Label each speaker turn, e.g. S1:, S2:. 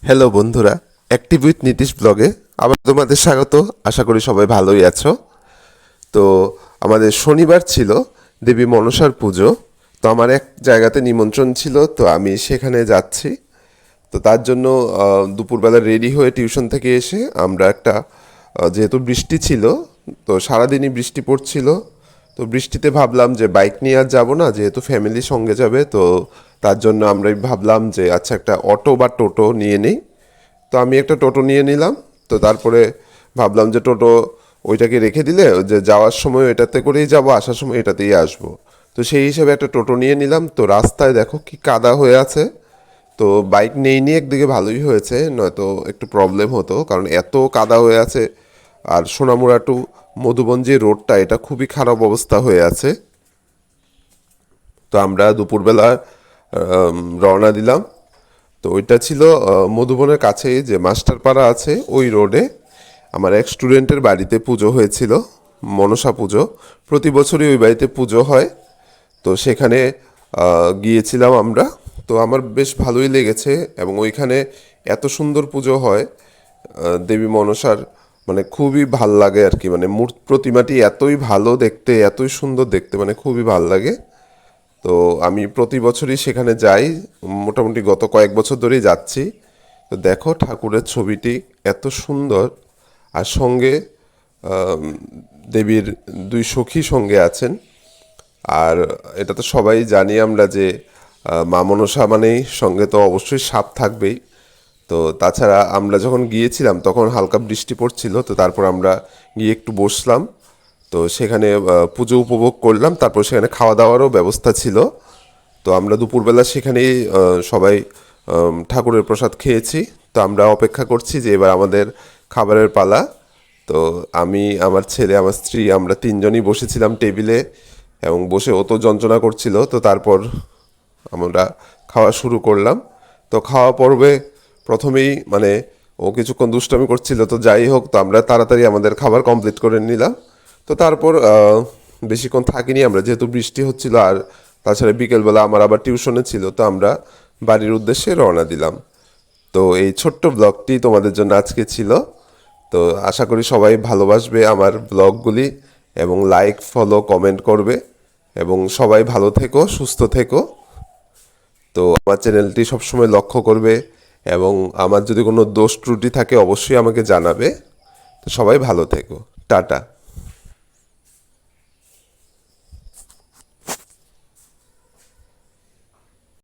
S1: Hello বন্ধুরা, active with Nitish ব্লগে আবার তোমাদের স্বাগত। আশা করি সবাই ভালোই আছো। তো আমাদের শনিবার ছিল দেবী মনসার পুজো। তো আমার এক জায়গাতে নিমন্ত্রণ ছিল, তো আমি সেখানে যাচ্ছি। তো তার জন্য দুপুরবেলা রেডি হয়ে টিউশন থেকে এসে আমরা একটা যেহেতু বৃষ্টি ছিল, তো সারাদিনই বৃষ্টি পড়ছিল। তো বৃষ্টিতে ভাবলাম যে বাইক নিয়ে আর যাবো না, যেহেতু ফ্যামিলি সঙ্গে যাবে। তো তার জন্য আমরা ভাবলাম যে আচ্ছা একটা অটো বা টোটো নিয়ে নেই। তো আমি একটা টোটো নিয়ে নিলাম। তো তারপরে ভাবলাম যে টোটো ওইটাকে রেখে দিলে যে যাওয়ার সময় এটাতে করেই যাব, আসার সময় এটাতেই আসবো। তো সেই হিসেবে একটা টোটো নিয়ে নিলাম। তো রাস্তায় দেখো কি কাদা হয়ে আছে। তো বাইক নেই একদিকে ভালোই হয়েছে, নয়তো একটু প্রবলেম হতো, কারণ এত কাদা হয়ে আছে। আর সোনামুড়া টু মধুবন যে রোডটা, এটা খুবই খারাপ অবস্থা হয়ে আছে। তো আমরা দুপুরবেলা রওনা দিলাম। তো ওইটা ছিল মধুবনের কাছেই যে মাস্টারপাড়া আছে ওই রোডে। আমার এক স্টুডেন্টের বাড়িতে পুজো হয়েছিল, মনসা পুজো। প্রতি বছরই ওই বাড়িতে পুজো হয়। তো সেখানে গিয়েছিলাম আমরা। তো আমার বেশ ভালোই লেগেছে, এবং ওইখানে এত সুন্দর পুজো হয় দেবী মনসার, মানে খুবই ভাল লাগে আর কি। মানে প্রতিমাটি এতই ভালো দেখতে, এতই সুন্দর দেখতে, মানে খুবই ভাল লাগে। তো আমি প্রতি বছরই সেখানে যাই, মোটামুটি গত কয়েক বছর ধরেই যাচ্ছি। তো দেখো ঠাকুরের ছবিটি এত সুন্দর, আর সঙ্গে আম, দেবীর দুই সখী সঙ্গে আছেন। আর এটা তো সবাই জানি আমরা যে মা মনসা মানেই সঙ্গে তো অবশ্যই সাপ থাকবেই। তো তাছাড়া আমরা যখন গিয়েছিলাম তখন হালকা বৃষ্টি পড়ছিল। তো তারপর আমরা গিয়ে একটু বসলাম। তো সেখানে পুজো উপভোগ করলাম, তারপর সেখানে খাওয়া দাওয়ারও ব্যবস্থা ছিল। তো আমরা দুপুরবেলা সেখানেই সবাই ঠাকুরের প্রসাদ খেয়েছি। তো আমরা অপেক্ষা করছি যে এবার আমাদের খাবারের পালা। তো আমি, আমার ছেলে, আমার স্ত্রী, আমরা তিনজনই বসেছিলাম টেবিলে, এবং বসে অত যন্ত্রণা করছিল। তো তারপর আমরা খাওয়া শুরু করলাম। তো খাওয়া পর্বে প্রথমেই মানে ও কিছুক্ষণ দুষ্টামি করছিল, তো যাই হোক, তো আমরা তাড়াতাড়ি আমাদের খাবার কমপ্লিট করে নিলাম। তো তারপর বেশিক্ষণ থাকিনি আমরা, যেহেতু বৃষ্টি হচ্ছিল। আর তাছাড়া বিকেলবেলা আমার আবার টিউশনে ছিল। তো আমরা বাড়ির উদ্দেশ্যে রওনা দিলাম। তো এই ছোট্ট ব্লগটি তোমাদের জন্য আজকে ছিল। তো আশা করি সবাই ভালোবাসবে আমার ব্লগগুলি, এবং লাইক, ফলো, কমেন্ট করবে। এবং সবাই ভালো থেকো, সুস্থ থেকো। তো আমার চ্যানেলটি সবসময় লক্ষ্য করবে, এবং আমার যদি কোনো দোষ ত্রুটি থাকে অবশ্যই আমাকে জানাবে। তো সবাই ভালো থেকো। টাটা।